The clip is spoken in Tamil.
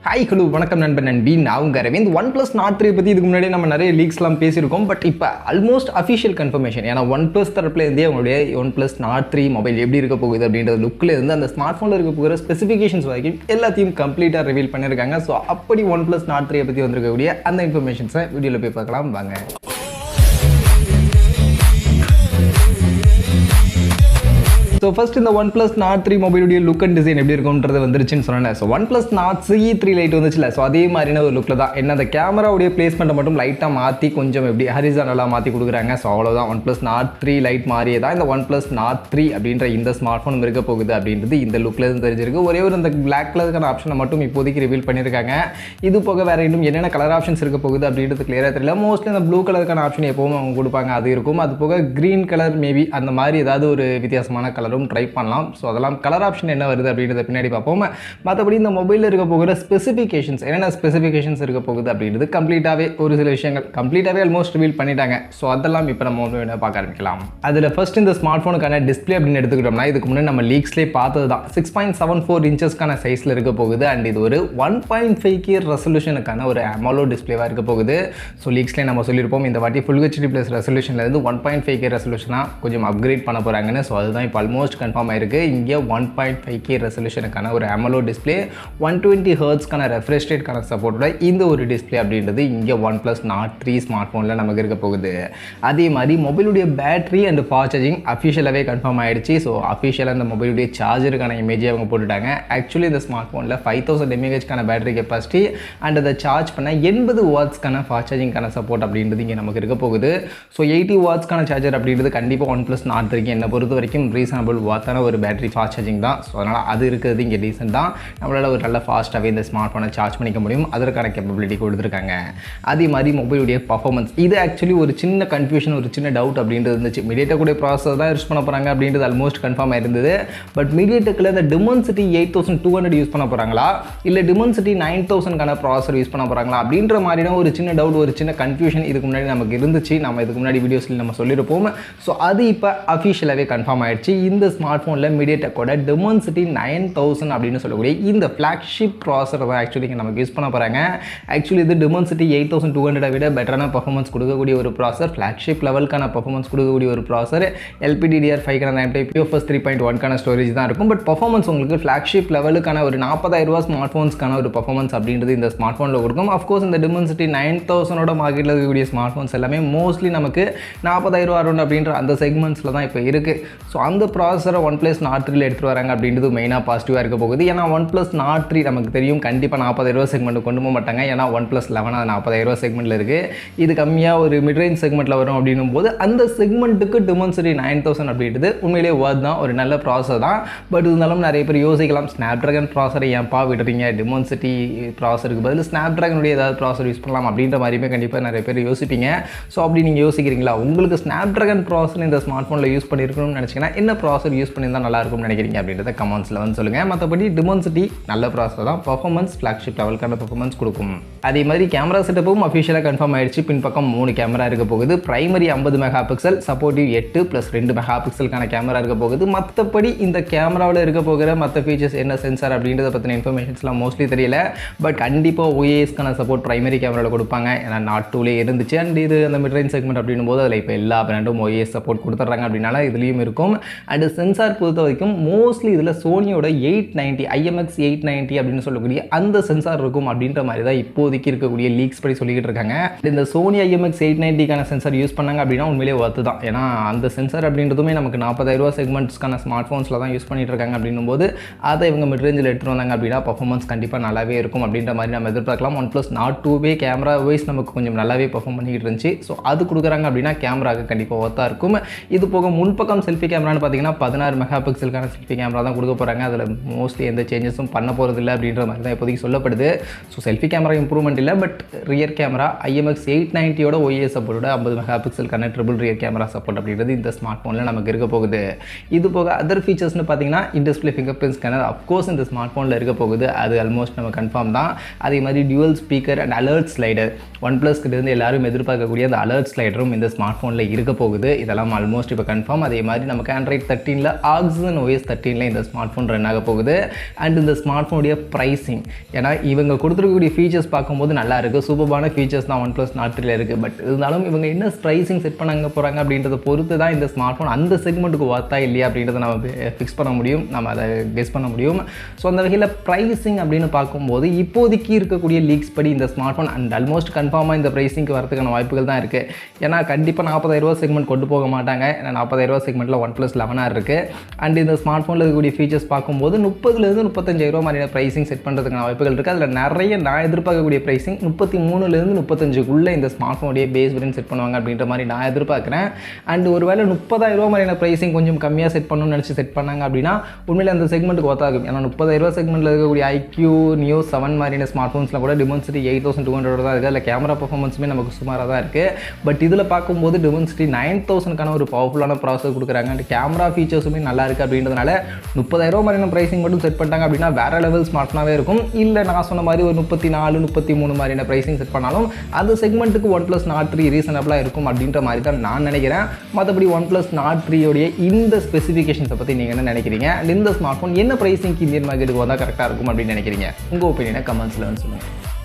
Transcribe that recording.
ஹாய் ஹலோ வணக்கம் நண்பன் நண்பி நான் உங்கள் அரவிந்த் OnePlus Nord 3 பற்றி இதுக்கு முன்னாடி நம்ம நிறைய லீக்ஸ்லாம் பேசியிருக்கோம். பட் இப்போ ஆல்மோஸ்ட் அஃபிஷியல் கன்ஃபர்மேஷன். ஏன்னா OnePlus தரப்புலேருந்தே அவங்களுடைய OnePlus Nord 3 மொபைல் எப்படி இருக்க போகுது அப்படின்ற லுக்கில் இருந்து அந்த ஸ்மார்ட் ஃபோனில் இருக்க போகிற ஸ்பெசிஃபிகேஷன்ஸ் வரைக்கும் எல்லாத்தையும் கம்ப்ளீட்டாக ரிவீல் பண்ணியிருக்காங்க. ஸோ அப்படி OnePlus Nord 3 பற்றி வந்திருக்கக்கூடிய அந்த இன்ஃபர்மேஷன்ஸை வீடியோவில் போய் பார்க்கலாம் வாங்க. ஸோ ஃபர்ஸ்ட் இந்த OnePlus Nord 3 மொபைலுடைய லுக் அண்ட் டிசைன் எப்படி இருக்கும்ன்றது வந்துருச்சுன்னு சொன்னேன். So OnePlus Nord CE3 lite வந்துச்சுல, ஸோ அதே மாதிரியான ஒரு லுக்கில் தான். என்ன அந்த கேமராவுடைய பிளேஸ்மெண்ட்டை மட்டும் லைட்டாக மாற்றி கொஞ்சம் எப்படி ஹரிசானலாக மாற்றி கொடுக்குறாங்க. ஸோ அவ்வளோதான். OnePlus Nord 3 லைட் மாதிரியே தான் இந்த OnePlus Nord 3 அப்படின்ற இந்த ஸ்மார்ட் ஃபோன் இருக்க போகுது அப்படின்றது இந்த லுக்கில் இருந்து தெரிஞ்சிருக்கு. ஒரே ஒரு இந்த பிளாக் கலருக்கான ஆப்ஷனை மட்டும் இப்போதைக்கு ரிவீல் பண்ணியிருக்காங்க. இது போக வேறு இன்னும் என்னென்ன கலர் ஆப்ஷன்ஸ் இருக்க போகுது அப்படின்றது கிளியராக தெரியல. மோஸ்ட்லி இந்த ப்ளூ கலருக்கான ஆப்ஷன் எப்போவும் அவங்க கொடுப்பாங்க, அது இருக்கும். அது போக க்ரீன் கலர் மேபி அந்த மாதிரி ஏதாவது ஒரு வித்தியாசமான கலரும் ட்ரை பண்ணலாம். ஸோ அதெல்லாம் கலர் ஆப்ஷன் என்ன வருது அப்படின்றத பின்னாடி பார்ப்போம். மற்றபடி இந்த மொபைலில் இருக்க போகிற ஸ்பெசிஃபிகேஷன்ஸ் என்னென்ன ஸ்பெசிஃபிகேஷன்ஸ் இருக்க போகுது அப்படின்றது கம்ப்ளீட்டாகவே ஒரு சில விஷயங்கள் கம்ப்ளீட்டாகவே ஆல்மோஸ்ட் ரிவீல் பண்ணிட்டாங்க. ஸோ அதெல்லாம் இப்போ நம்ம பார்க்க ஆரம்பிக்கலாம். அதில் ஃபர்ஸ்ட் இந்த ஸ்மார்ட் ஃபோனுக்கான டிஸ்பிளே அப்படின்னு எடுத்துக்கிட்டோம்னா இதுக்கு முன்னாடி நம்ம லீக்ஸ்லேயே பார்த்தது தான். 6.74 இன்ச்சஸ்க்கான சைஸில் இருக்க போகுது. அண்ட் இது ஒரு 1.5K ரெசல்யூஷனுக்கான ஒரு AMOLED டிஸ்பிளேவாக இருக்க போகுது. ஸோ லீக்ஸ்லேயே நம்ம சொல்லியிருப்போம் இந்த வாட்டி Full HD+ ரெசல்யூஷன்லேருந்து 1.5K ரெசல்யூஷனாக கொஞ்சம் அப்கிரேட் பண்ண போகிறாங்கன்னு. ஸோ அதுதான் இப்போ ஆல்மோஸ்ட் கன்ஃபார்ம் ஆயிருக்கு. இங்கே 1.5K ரெசல்யூஷனுக்கான ஒரு AMOLED டிஸ்பிளே 120 ஹெர்ட்ஸ்க்கான ரெஃப்ரெஷ் ரேட்கான சப்போர்ட்டோட இந்த ஒரு டிஸ்பிளே அப்படின்றது இங்கே OnePlus Nord 3 ஸ்மார்ட் ஃபோனில் நமக்கு இருக்க போகுது. அதே மாதிரி மொபைலுடைய பேட்டரி அண்ட் ஃபாஸ்ட் சார்ஜிங் அஃபிஷியலாகவே கன்ஃபார்ம் ஆகிடுச்சு. ஸோ அஃபிஷியலாக இந்த மொபைலுடைய சார்ஜருக்கான இமேஜை அவங்க போட்டுட்டாங்க. ஆக்சுவலி இந்த ஸ்மார்ட் ஃபோனில் 5000 mAhக்கான பேட்டரி கெப்பாசிட்டி அண்ட் அதை சார்ஜ் பண்ண 80 வாட்ஸ்க்கான ஃபாஸ்ட் சார்ஜிங்கான சப்போர்ட் அப்படின்றது இங்கே நமக்கு இருக்க போகுது. ஸோ 80 வாட்ஸ்க்கான சார்ஜர் அப்படின்றது கண்டிப்பாக OnePlus Nord 3 என்னை பொறுத்த வரைக்கும் ரீசனபிள் வாத்தான ஒரு பேட்டரி ஃபாஸ்ட் சார்ஜிங் தான். ஸோ அதனால் அது இருக்கிறது இங்கே டீசென்ட் தான். நம்மளால் ஒரு நல்ல ஃபாஸ்ட்டாகவே இந்த ஸ்மார்ட் ஃபோனை சார்ஜ் பண்ணிக்க முடியும். அதற்கான கேப்பபிலிட்டி கொடுத்துருக்காங்க. அதே மாதிரி மொபைலுடைய பர்ஃபார்மன்ஸ் இது ஆக்சுவலி ஒரு சின்ன கன்ஃபியூஷன் ஒரு சின்ன டவுட் அப்படின்றது இருந்துச்சு. மீடியாடெக் ப்ராசஸர் தான் யூஸ் பண்ண போகிறாங்க அப்படின்றது ஆல்மோஸ்ட் கன்ஃபார்ம் ஆயிருந்தது. பட் மீடியாடெக்கில் இந்த Dimensity 8200 யூஸ் பண்ண போகிறாங்களா இல்லை Dimensity 9000க்கான ப்ராசஸர் யூஸ் பண்ண போகிறாங்களா அப்படின்ற மாதிரியான ஒரு சின்ன டவுட் ஒரு சின்ன கன்ஃபியூஷன் இதுக்கு முன்னாடி நமக்கு இருந்துச்சு. நம்ம இதுக்கு முன்னாடி வீடியோஸில் நம்ம சொல்லியிருப்போம். ஸோ அது இப்போ அஃபிஷியலாகவே கன்ஃபார்ம் ஆயிடுச்சு. இந்த ஸ்மார்ட் ஃபோனில் மீடியாடெக்கோட Dimensity 9000 அப்படின்னு சொல்லக்கூடிய இந்த ஃப்ளாக்ஷிப் ப்ராசஸர் தான் ஆக்சுவலி நமக்கு யூஸ் பண்ண போகிறாங்க. ஆக்சுவலி இது Dimensity 8200 விட பெட்டரான பர்ஃபார்மன்ஸ் கொடுக்கக்கூடிய ஒரு ப்ராசஸர், ஃப்ளாக்ஷிப் லெவலுக்கான பர்ஃபார்மன்ஸ் கொடுக்கக்கூடிய ஒரு ப்ராசஸர். LPDDR5க்கான ரேம் டைப், UFS 3.1க்கான ஸ்டோரேஜ் தான் இருக்கும். பட் பர்ஃபார்மன்ஸ் உங்களுக்கு ஃப்ளாக்ஷிப் லெவலுக்கான ஒரு 40,000 ஸ்மார்ட் ஃபோன்ஸ்க்கான ஒரு பர்ஃபார்மன்ஸ் அப்படின்றது இந்த ஸ்மார்ட் ஃபோனில் கொடுக்கும். அஃப்கோர்ஸ் இந்த Dimensity 9000 மார்க்கெட்டில் இருக்கக்கூடிய ஸ்மார்ட் ஃபோன்ஸ் எல்லாமே மோஸ்ட்லி நமக்கு 40,000 அரௌண்ட் அப்படின்ற அந்த செக்மெண்ட்ஸில் தான் இப்போ இருக்குது. ஸோ அந்த ப்ராசஸரை OnePlus Nord 3 எடுத்துகிட்டு வராங்க அப்படின்றது மெயினாக பாசிட்டிவாக இருக்க போகுது. ஏன்னா OnePlus Nord 3 நமக்கு தெரியும் கண்டிப்பாக 40,000 செக்மெண்ட் கொண்டு போக மாட்டாங்க. ஏன்னா OnePlus 11 அது 40,000 செக்மெண்ட்டில் இருக்குது. இது கம்மியாக ஒரு மிட்ரேஞ்ச் செக்மெண்ட்டில் வரும் அப்படின்னும் போது அந்த செக்மெண்ட்டுக்கு Dimensity 9000 அப்படின்றது உண்மையிலேயே வேர்த் தான், ஒரு நல்ல ப்ராசஸர் தான். பட் இருந்தாலும் நிறைய பேர் யோசிக்கலாம், ஸ்னாப்ட்ராகன் ப்ராசஸரை ஏன்ப்பா விடுறீங்க, Dimensity ப்ராசஸருக்கு பதில் ஸ்னாப்ட்ராகனுடைய ஏதாவது ப்ராசஸர் யூஸ் பண்ணலாம் அப்படின்ற மாதிரியுமே கண்டிப்பாக நிறைய பேர் யோசிப்பீங்க. ஸோ அப்படி நீங்கள் யோசிக்கிறீங்களா, உங்களுக்கு ஸ்னாப்ட்ராகன் ப்ராசஸர் இந்த ஸ்மார்ட் ஃபோனில் யூஸ் பண்ணியிருக்கணும்னு நினச்சிங்கன்னா என்ன ப்ராசஸர் யூஸ் பண்ணியிருந்தால் நல்லா இருக்கும்னு நினைக்கிறீங்க அப்படின்றத கமெண்ட்ஸில் வந்து சொல்லுங்கள். மற்றபடி Dimensity நல்ல ப்ராசஸர் தான், பர்ஃபார்மன்ஸ் ஃப்ளாக்ஷிப் லெவலுக்கான பர்ஃபார்மன்ஸ் கொடுக்கும். அதே மாதிரி கேமரா செட்டப்பும் அஃபிஷியலாக கன்ஃபார்ம் ஆயிடுச்சு. பின்பக்கம் 3 கேமரா இருக்க போகுது. பிரைமரி 50 மெகா பிக்சல், சப்போர்ட்டிவ் 8 + 2 மெகா பிக்சலுக்கான கேமரா இருக்க போகுது. மற்றபடி இந்த கேமராவில் இருக்க போகிற மற்ற ஃபீச்சர்ஸ் என்ன சென்சார் அப்படின்றத பற்றின இன்ஃபர்மேஷன்ஸ்லாம் மோஸ்ட்லி தெரியல. பட் கண்டிப்பாக OISக்கான சப்போர்ட் பிரைமரி கேமராவில் கொடுப்பாங்க. ஏன்னா Nord 2லே இருந்துச்சு. அண்ட் இது அந்த மிட்ரேஞ்ச் செக்மெண்ட் அப்படின்னும் போது அதில் இப்போ எல்லா பிராண்டும் OIS சப்போர்ட் கொடுத்துட்றாங்க அப்படின்னால இதுலேயும் இருக்கும். அண்ட் சென்சார் பொறுத்த வரைக்கும் மோஸ்ட்லி இதில் சோனியோட 890 IMX 890 அப்படின்னு சொல்லக்கூடிய அந்த சென்சார் இருக்கும் அப்படின்ற மாதிரி தான் இப்போதைக்கு இருக்கக்கூடிய லீக்ஸ் படி சொல்லிக்கிட்டு இருக்காங்க. இந்த சோனி IMX 890க்கான சென்சார் யூஸ் பண்ணாங்க அப்படின்னா உண்மையிலே ஒர்த்து தான். ஏன்னா அந்த சென்சார் அப்படின்றதுமே நமக்கு 40,000 செக்மெண்ட்ஸ்க்கான ஸ்மார்ட் ஃபோன்ஸில் தான் யூஸ் பண்ணிட்டு இருக்காங்க அப்படின்னும் போது அதை இவங்க மிட்ரேஞ்சில் எடுத்துகிட்டு வந்தாங்க அப்படின்னா பர்ஃபார்மன்ஸ் கண்டிப்பாக நல்லாவே இருக்கும் அப்படின்ற மாதிரி நம்ம எதிர்பார்க்கலாம். OnePlus Nord 2 கேமரா வைஸ் நமக்கு கொஞ்சம் நல்லாவே பர்ஃபார்ம் பண்ணிக்கிட்டு இருந்துச்சு. ஸோ அது கொடுக்குறாங்க அப்படின்னா கேமராவுக்கு கண்டிப்பாக ஒர்த்தாக இருக்கும். இது போக முன்பக்கம் செல்ஃபி கேமரான்னு பார்த்தீங்கன்னா 16 மெகா பிக்சலுக்கான செல்ஃபி கேமரா தான் கொடுக்க போகிறாங்க. அதில் மோஸ்ட்லி எந்த சேஞ்சஸும் பண்ண போகிறது இல்லை அப்படின்ற மாதிரி தான் இப்போதைக்கு சொல்லப்படுது. ஸோ செல்ஃபி கேமரா இம்ப்ரூவ்மெண்ட் இல்லை. பட் ரியர் கேமரா IMX 890யோட OIS சப்போர்ட்டோட 50 மெகா பிக்சலுக்கான ட்ரிபிள் ரியர் கேமரா சப்போர்ட் அப்படின்றது இந்த ஸ்மார்ட் ஃபோனில் நமக்கு இருக்க போகுது. இது போக அதர் ஃபீச்சர்ஸ்னு பார்த்தீங்கன்னா in-display finger print scanner of course இந்த ஸ்மார்ட் ஃபோனில் இருக்க போகுது. அது ஆல்மோஸ்ட் நம்ம கன்ஃபார்ம் தான். அதே மாதிரி dual speaker and alert slider OnePlus கிட்ட இருந்து எல்லாரும் எதிர்பார்க்கக்கூடிய அந்த அலர்ட் ஸ்லைடரும் இந்த ஸ்மார்ட் ஃபோனில் இருக்க போகுது. இதெல்லாம் ஆல்மோஸ்ட் இப்போ கன்ஃபார்ம். அதே மாதிரி நமக்கு Android 13ல் ஆக்சிஜன் OS 13ல் இந்த ஸ்மார்ட் ஃபோன் ரன் ஆக போகுது. அண்ட் இந்த ஸ்மார்ட் ஃபோனுடைய ப்ரைஸிங், ஏன்னா இவங்க கொடுத்துருக்கக்கூடிய ஃபீச்சர்ஸ் பார்க்கும்போது நல்லா இருக்குது, சூப்பரான ஃபீச்சர்ஸ் தான் OnePlus Nord 3ல் இருக்குது. பட் இருந்தாலும் இவங்க என்ன ப்ரைஸிங் செட் பண்ணாங்க போகிறாங்க அப்படின்றத பொறுத்து தான் இந்த ஸ்மார்ட் ஃபோன் அந்த செக்மெண்ட்டுக்கு ஒர்த்தா இல்லையா அப்படின்றத நம்ம ஃபிக்ஸ் பண்ண முடியும், நம்ம அதை கெஸ் பண்ண முடியும். ஸோ அந்த வகையில் ப்ரைஸிங் அப்படின்னு பார்க்கும்போது இப்போதைக்கு இருக்கக்கூடிய லீக்ஸ் படி இந்த ஸ்மார்ட் ஃபோன் அண்ட் ஆல்மோஸ்ட் கன்ஃபார்மாக இந்த ப்ரைஸிங்க்கு வரதுக்கான வாய்ப்புகள் தான் இருக்குது. ஏன்னா கண்டிப்பாக 40,000 செக்மெண்ட் கொண்டு போக மாட்டாங்க. ஏன்னா 40,000 செக்மெண்ட்டில் OnePlus 11 இருக்குது. அண்ட் இந்த ஸ்மார்ட் ஃபோனில் இருக்கக்கூடிய ஃபீச்சர்ஸ் பார்க்கும்போது 30,000 35,000 மாதிரியான ப்ரைஸிங் செட் பண்ணுறதுக்கான வாய்ப்புகள் இருக்குது. அதில் நிறைய நான் எதிர்பார்க்கக்கூடிய ப்ரைஸிங் 33,000 35,000 இந்த ஸ்மார்ட் ஃபோனுடைய பேஸ் வேரியன்ட் செட் பண்ணுவாங்க அப்படின்ற மாதிரி நான் எதிர்பார்க்குறேன். அண்ட் ஒருவேளை 30,000 மாதிரியான ப்ரைஸிங் கொஞ்சம் கம்மியாக செட் பண்ணணும்னு நினச்சி செட் பண்ணாங்க அப்படின்னா உண்மையில் அந்த செக்மெண்ட்டுக்கு ஒர்த்தாகும். ஏன்னா 30,000 செக்மெண்ட்டில் இருக்கக்கூடிய iQoo Neo 7 மாதிரியான ஸ்மார்ட் ஃபோன்ஸில் கூட டிமென்சிட்டி 8200 தான் இருக்குது. அதில் கேமரா பர்ஃபார்மன்ஸுமே நமக்கு சுமாராக தான் இருக்குது. பட் இதில் பார்க்கும்போது டிமென்சிட்டி 9000க்கான ஒரு பவர்ஃபுல்லான ப்ராசஸர் கொடுக்குறாங்க. அண்ட் கேமரா ஃபீச்சர்ஸுமே நல்லா இருக்குது. அப்படின்றதுனால 30,000 மாதிரியான ப்ரைஸிங் மட்டும் செட் பண்ணிட்டாங்க அப்படின்னா வேறு லெவல் ஸ்மார்ட் ஃபோனாகவே இருக்கும். இல்லை நான் சொன்ன மாதிரி ஒரு 34 33 மாதிரியான ப்ரைஸிங் செட் பண்ணாலும் அந்த செக்மெண்ட்டுக்கு OnePlus Nord 3 ரீசனபிளாக இருக்கும் அப்படின்ற மாதிரி தான் நான் நினைக்கிறேன். மற்றபடி OnePlus Nord 3 உடைய இந்த ஸ்பெசிஃபிகேஷன்ஸை பற்றி நீங்கள் என்ன நினைக்கிறீங்க? அண்ட் இந்த ஸ்மார்ட் ஃபோன் என்ன ப்ரைஸிங்க்கு இந்தியன் மார்க்கெட்டுக்கு வந்தால் கரெக்டாக இருக்கும் அப்படின்னு நினைக்கிறீங்க? உங்கள் ஒப்பீனியனை கமெண்ட்ஸில் வந்து சொல்லுங்கள்.